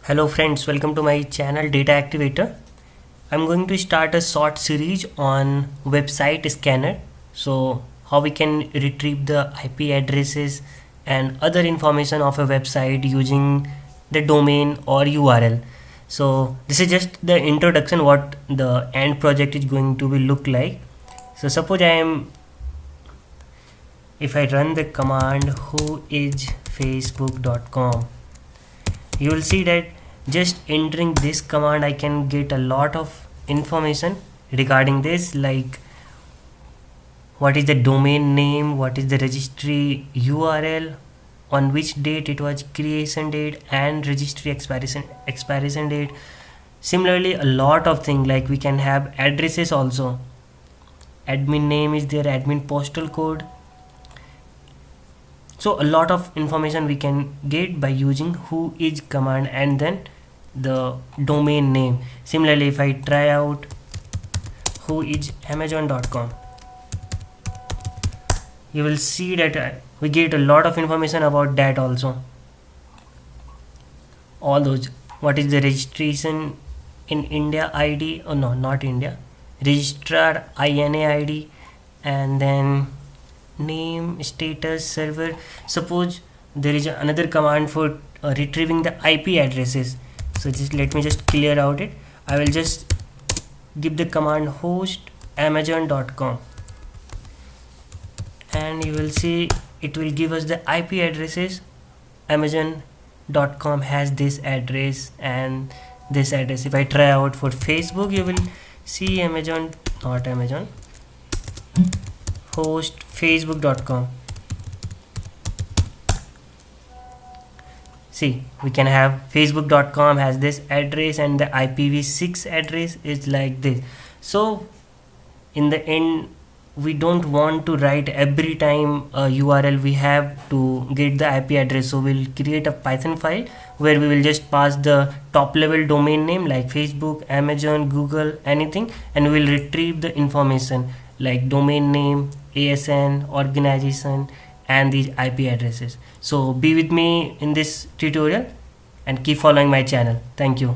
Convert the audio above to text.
Hello friends, welcome to my channel Data Activator. I'm going to start a short series on website scanner. So how we can retrieve the IP addresses and other information of a website using the domain or URL. So this is just the introduction what the end project is going to be look like. So suppose if I run the command whoisfacebook.com, you will see that just entering this command I can get a lot of information regarding this, like what is the domain name, what is the registry URL, on which date it was creation date and registry expiration date. Similarly, a lot of things, like we can have addresses also, admin name is there, admin postal code. So a lot of information we can get by using whois command and then the domain name. Similarly, if I try out whoisamazon.com, you will see that we get a lot of information about that also. All those, what is the registration in India ID, or no, not India, registrar INA ID, and then name, status, server. Suppose there is another command for retrieving the IP addresses. So just let me just clear out it. I will just give the command host amazon.com, and you will see it will give us the IP addresses. Amazon.com has this address and this address. If I try out for Facebook, you will see Amazon, not Amazon, host facebook.com. See, we can have facebook.com has this address and the IPv6 address is like this. So in the end, we don't want to write every time a URL, we have to get the IP address. So we'll create a Python file where we will just pass the top level domain name like Facebook, Amazon, Google, anything, and we will retrieve the information like domain name, ASN, organization, and these IP addresses. So be with me in this tutorial and keep following my channel. Thank you.